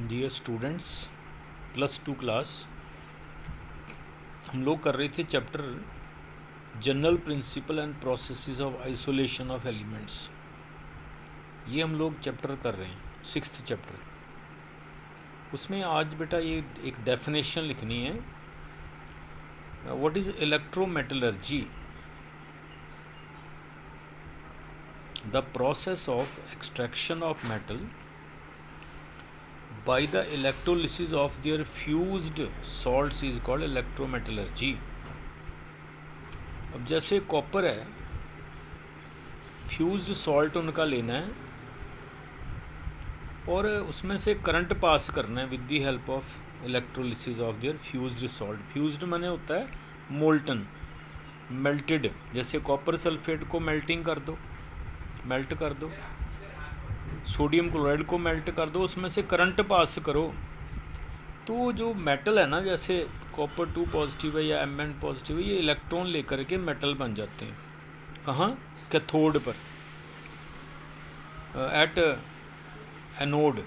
Dear students, +2 class हम लोग कर रहे थे chapter general principle and processes of isolation of elements. ये हम लोग चैप्टर कर रहे हैं, 6th चैप्टर। उसमें आज बेटा ये एक डेफिनेशन लिखनी है। What is electrometallurgy? The process of extraction of metal by the electrolysis of their fused salts is called electrometallurgy। अब जैसे कॉपर है, फ्यूज्ड सॉल्ट उनका लेना है और उसमें से करंट पास करना है with the help of electrolysis of their fused salt. Fused माने होता है मोल्टन, मेल्टेड। जैसे कॉपर सल्फेट को मेल्ट कर दो, सोडियम क्लोराइड को मेल्ट कर दो, उसमें से करंट पास करो तो जो मेटल है ना, जैसे कॉपर 2 पॉजिटिव है या Mn पॉजिटिव है, ये इलेक्ट्रॉन लेकर के मेटल बन जाते हैं। कहाँ? कैथोड पर, एट एनोड।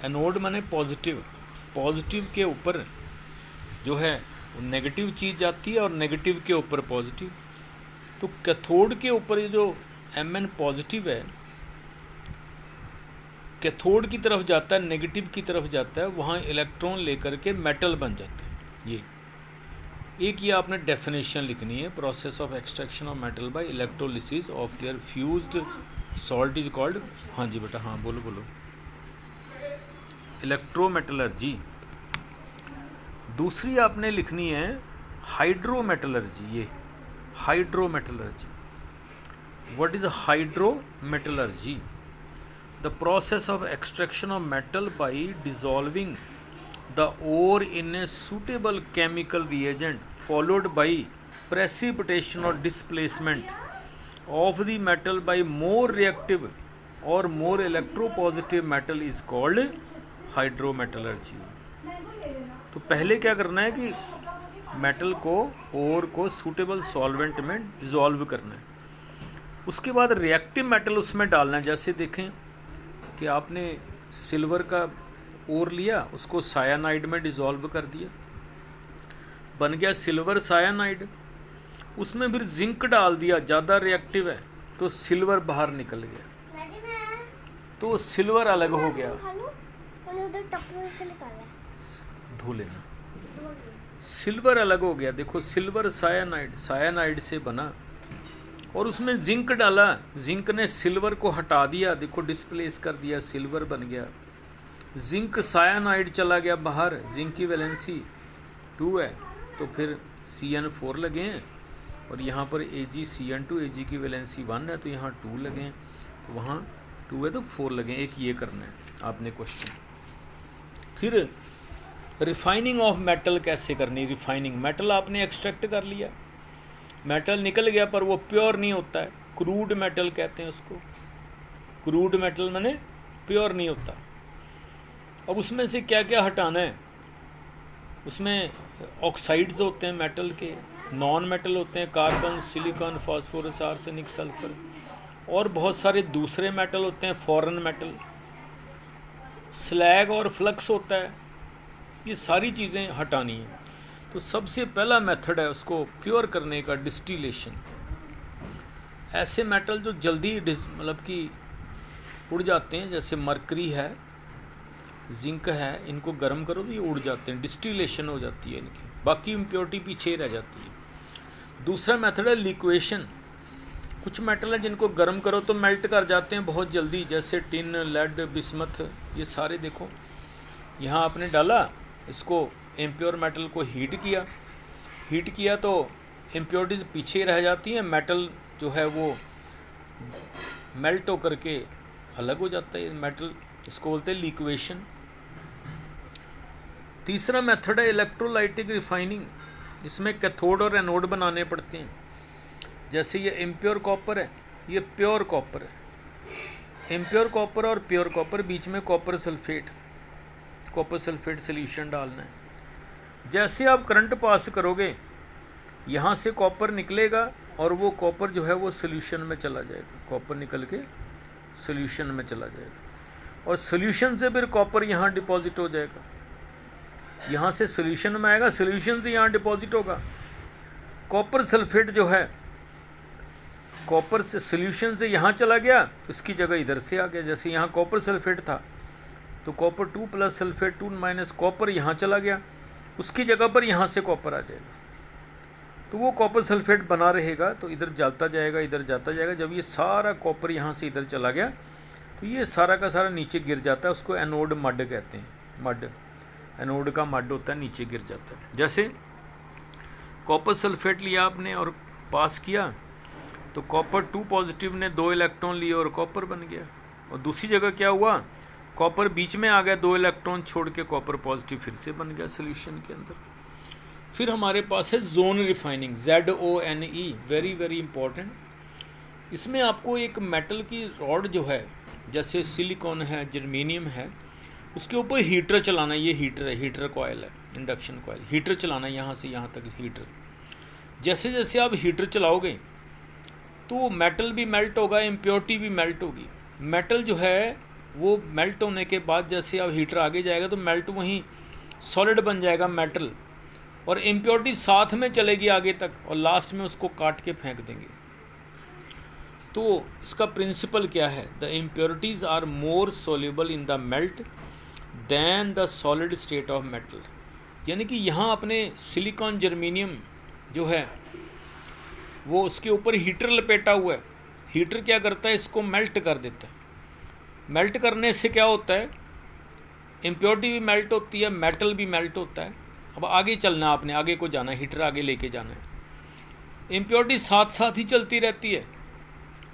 एनोड माने पॉजिटिव के ऊपर जो है वो नेगेटिव चीज़ जाती है और नेगेटिव के ऊपर पॉजिटिव। तो कैथोड के ऊपर ये जो Mn पॉजिटिव है कैथोड की तरफ जाता है, नेगेटिव की तरफ जाता है, वहाँ इलेक्ट्रॉन लेकर के मेटल बन जाते हैं। ये आपने डेफिनेशन लिखनी है। Process of extraction of metal by electrolysis of their fused salt is called. हाँ जी बेटा, हाँ बोलो। इलेक्ट्रोमेटलर्जी। दूसरी आपने लिखनी है हाइड्रोमेटलर्जी। ये hydrometallurgy, what is hydrometallurgy? The process of extraction of metal by dissolving the ore in a suitable chemical reagent followed by precipitation or displacement of the metal by more reactive or more electropositive metal is called hydrometallurgy। तो पहले क्या करना है कि metal को, ओर को suitable solvent में dissolve करना है। उसके बाद रिएक्टिव मेटल उसमें डालना है। जैसे देखें कि आपने सिल्वर का ओर लिया, उसको सायानाइड में डिज़ोल्व कर दिया, बन गया सिल्वर सायानाइड। उसमें फिर जिंक डाल दिया, ज़्यादा रिएक्टिव है तो सिल्वर बाहर निकल गया, तो सिल्वर अलग हो गया। धो लेना। सिल्वर अलग हो गया। देखो सिल्वर सायानाइड से बना और उसमें जिंक डाला, जिंक ने सिल्वर को हटा दिया, देखो डिस्प्लेस कर दिया, सिल्वर बन गया। जिंक सायानाइड चला गया बाहर, जिंक की वैलेंसी 2 है तो फिर Cn4 लगे हैं, और यहाँ पर AgCN2, Ag की वैलेंसी 1 है तो यहाँ 2 लगे हैं, तो वहाँ 2 है तो 4 लगे। एक ये करना है आपने क्वेश्चन। फिर रिफाइनिंग ऑफ मेटल कैसे करनी? रिफाइनिंग, मेटल आपने एक्सट्रैक्ट कर लिया, मेटल निकल गया पर वो प्योर नहीं होता है, क्रूड मेटल कहते हैं उसको। क्रूड मेटल माने प्योर नहीं होता। अब उसमें से क्या क्या हटाना है? उसमें ऑक्साइड्स होते हैं मेटल के, नॉन मेटल होते हैं carbon, silicon, phosphorus, arsenic, sulphur, और बहुत सारे दूसरे मेटल होते हैं फॉरेन मेटल, स्लैग और फ्लक्स होता है। ये सारी चीज़ें हटानी है। तो सबसे पहला मेथड है उसको प्योर करने का, डिस्टिलेशन। ऐसे मेटल जो जल्दी मतलब कि उड़ जाते हैं, जैसे मरकरी है, जिंक है, इनको गर्म करो तो ये उड़ जाते हैं, डिस्टिलेशन हो जाती है इनकी, बाकी इम्प्योरिटी पीछे रह जाती है। दूसरा मेथड है लिक्वेशन। कुछ मेटल है जिनको गर्म करो तो मेल्ट कर जाते हैं बहुत जल्दी, जैसे टिन, लेड, बिस्मथ, ये सारे। देखो यहाँ आपने डाला, इसको इम्प्योर मेटल को हीट किया तो इम्प्योरिटीज पीछे रह जाती हैं, मेटल जो है वो मेल्ट होकर के अलग हो जाता है मेटल, इसको बोलते हैं लिक्वेशन। तीसरा मेथड है इलेक्ट्रोलाइटिक रिफाइनिंग। इसमें कैथोड और एनोड बनाने पड़ते हैं। जैसे ये इम्प्योर कॉपर है, ये प्योर कॉपर है। इम्प्योर कॉपर और प्योर कॉपर, बीच में कॉपर सल्फेट सोल्यूशन डालना है। जैसे आप करंट पास करोगे, यहाँ से कॉपर निकलेगा और वो कॉपर जो है वो सोल्यूशन में चला जाएगा, कॉपर निकल के सोल्यूशन में चला जाएगा। और सोल्यूशन से फिर कॉपर यहाँ डिपॉजिट हो जाएगा, यहाँ से सोल्यूशन में आएगा, सोल्यूशन से यहाँ डिपॉजिट होगा। कॉपर सल्फेट जो है कॉपर से सोल्यूशन से यहाँ चला गया, इसकी जगह इधर से आ गया। जैसे यहाँ कॉपर सल्फेट था तो copper 2 plus sulphate 2 minus copper यहाँ चला गया, उसकी जगह पर यहाँ से कॉपर आ जाएगा, तो वो कॉपर सल्फेट बना रहेगा। तो इधर जाता जाएगा, इधर जाता जाएगा। जब ये सारा कॉपर यहाँ से इधर चला गया तो ये सारा का सारा नीचे गिर जाता है, उसको एनोड मड कहते हैं। मड, एनोड का मड होता है, नीचे गिर जाता है। जैसे कॉपर सल्फेट लिया आपने और पास किया तो कॉपर 2 पॉजिटिव ने 2 इलेक्ट्रॉन लिए और कॉपर बन गया। और दूसरी जगह क्या हुआ, कॉपर बीच में आ गया, 2 इलेक्ट्रॉन छोड़ के कॉपर पॉजिटिव फिर से बन गया सोल्यूशन के अंदर। फिर हमारे पास है zone refining, ZONE, very very important. इसमें आपको एक मेटल की रॉड जो है, जैसे सिलिकॉन है, जर्मेनियम है, उसके ऊपर हीटर चलाना। ये हीटर है, हीटर कॉयल है, इंडक्शन कॉयल। हीटर चलाना यहाँ से यहाँ तक हीटर। जैसे जैसे आप हीटर चलाओगे तो मेटल भी मेल्ट होगा, इम्प्योरिटी भी मेल्ट होगी। मेटल जो है वो मेल्ट होने के बाद जैसे आप हीटर आगे जाएगा तो मेल्ट वहीं सॉलिड बन जाएगा मेटल, और इम्प्योरिटी साथ में चलेगी आगे तक, और लास्ट में उसको काट के फेंक देंगे। तो इसका प्रिंसिपल क्या है, the impurities are more soluble in the melt than the solid state of metal. यानी कि यहाँ अपने सिलिकॉन जर्मेनियम जो है वो उसके ऊपर हीटर लपेटा हुआ है। हीटर क्या करता है, इसको मेल्ट कर देता है। मेल्ट करने से क्या होता है, इम्प्योरिटी भी मेल्ट होती है, मेटल भी मेल्ट होता है। अब आगे चलना, आपने आगे को जाना है, हीटर आगे लेके जाना है। इम्प्योरिटी साथ साथ ही चलती रहती है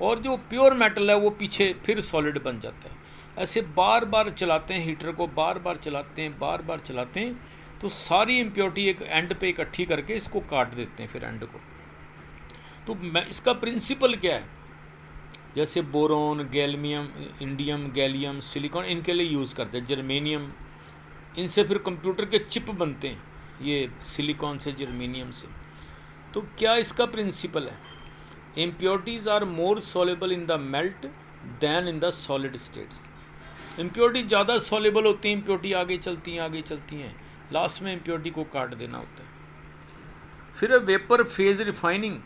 और जो प्योर मेटल है वो पीछे फिर सॉलिड बन जाता है। ऐसे बार बार चलाते हैं हीटर को, बार बार चलाते हैं, बार बार चलाते हैं, तो सारी इम्प्योरिटी एक एंड पे इकट्ठी करके इसको काट देते हैं फिर एंड को। तो इसका प्रिंसिपल क्या है, जैसे बोरोन, गैल्मियम, इंडियम, गैलियम, सिलिकॉन, इनके लिए यूज़ करते हैं। जर्मेनियम, इनसे फिर कंप्यूटर के चिप बनते हैं, ये सिलिकॉन से, जर्मेनियम से। तो क्या इसका प्रिंसिपल है, impurities are more soluble in the melt than in the solid states. Impurity ज़्यादा सॉल्युबल होती है, इम्प्योरिटी आगे चलती हैं, आगे चलती हैं, लास्ट में इम्प्योरिटी को काट देना होता है। फिर वेपर फेज रिफाइनिंग,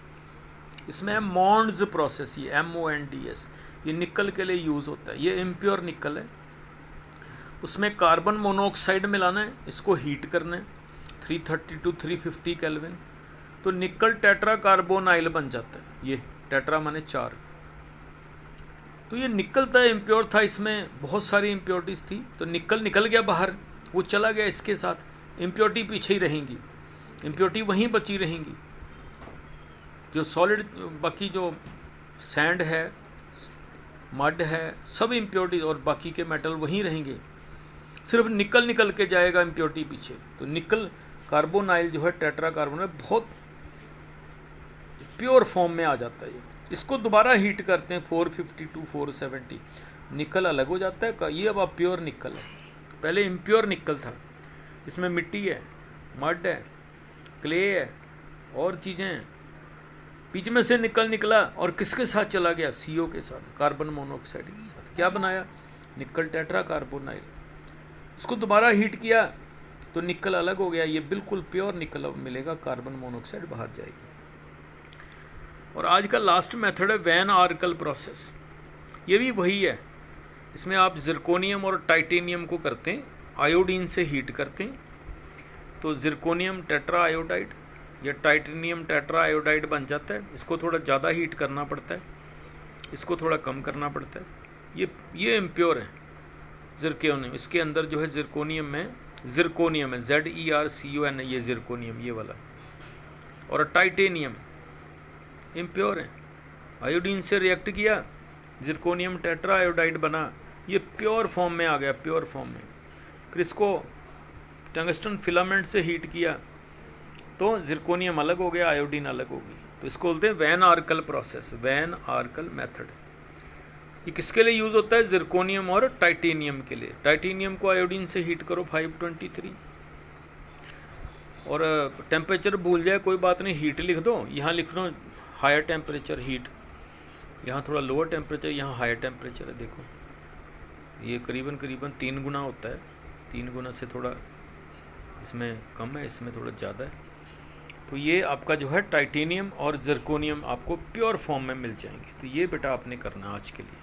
इसमें है मॉन्ड्स प्रोसेस, ये MONDS, ये निकल के लिए यूज़ होता है। ये इम्प्योर निकल है, उसमें कार्बन मोनोऑक्साइड मिलाना है, इसको हीट करना है 330 to 350 केल्विन, तो निकल टेट्रा कार्बोनाइल बन जाता है। ये टेट्रा माने 4। तो ये निकल था, इम्प्योर था, इसमें बहुत सारी इम्प्योरिटीज़ थी, तो निकल निकल गया बाहर, वो चला गया इसके साथ, इम्प्योरिटी पीछे ही रहेंगी, इम्प्योरिटी वहीं बची रहेंगी। जो सॉलिड, बाकी जो सैंड है, मड है, सब इम्प्योरिटी, और बाकी के मेटल वहीं रहेंगे, सिर्फ निकल निकल के जाएगा इम्प्योरिटी पीछे। तो निकल कार्बोनाइल जो है, टेट्रा कार्बोनाइल, बहुत प्योर फॉर्म में आ जाता है। इसको दोबारा हीट करते हैं 450 to 470, निकल अलग हो जाता है। ये अब प्योर निकल है, पहले इम्प्योर निकल था, इसमें मिट्टी है, मड है, क्ले है, और चीज़ें हैं। बीच में से निकल निकला और किसके साथ चला गया, CO के साथ, कार्बन मोनोऑक्साइड के साथ। क्या बनाया, निकल टेट्रा कार्बोनाइल। उसको दोबारा हीट किया तो निकल अलग हो गया, ये बिल्कुल प्योर निकल अब मिलेगा, कार्बन मोनोऑक्साइड बाहर जाएगी। और आज का लास्ट मेथड है वैन आर्कल प्रोसेस, ये भी वही है। इसमें आप जिरकोनियम और टाइटेनियम को करते हैं, आयोडीन से हीट करते हैं, तो जिरकोनियम टेट्रा आयोडाइड या टाइटेनियम टेट्रा आयोडाइड बन जाता है। इसको थोड़ा ज़्यादा हीट करना पड़ता है, इसको थोड़ा कम करना पड़ता है। ये इम्प्योर है जिरकोनियम, इसके अंदर जो है जिरकोनियम में, जिरकोनियम है, ZERCON है, ये जिरकोनियम ये वाला। और टाइटेनियम इम्प्योर है, आयोडीन से रिएक्ट किया, जिरकोनियम टेट्रा आयोडाइड बना, ये प्योर फॉर्म में आ गया, प्योर फॉर्म में। फिर इसको टंगस्टन फिलामेंट से हीट किया तो जिरकोनियम अलग हो गया, आयोडीन अलग हो गई। तो इसको बोलते हैं वैन आर्कल प्रोसेस, वैन आर्कल मेथड। ये किसके लिए यूज़ होता है, जिरकोनियम और टाइटेनियम के लिए। टाइटेनियम को आयोडीन से हीट करो 523, और टेम्परेचर भूल जाए कोई बात नहीं, हीट लिख दो, यहाँ लिख दो हायर टेम्परेचर हीट, यहाँ थोड़ा लोअर टेम्परेचर, यहाँ हायर टेम्परेचर है, देखो ये करीबन करीबन 3 गुना होता है, 3 गुना से थोड़ा इसमें कम है, इसमें थोड़ा ज़्यादा है। तो ये आपका जो है टाइटेनियम और जर्कोनियम आपको प्योर फॉर्म में मिल जाएंगे। तो ये बेटा आपने करना आज के लिए।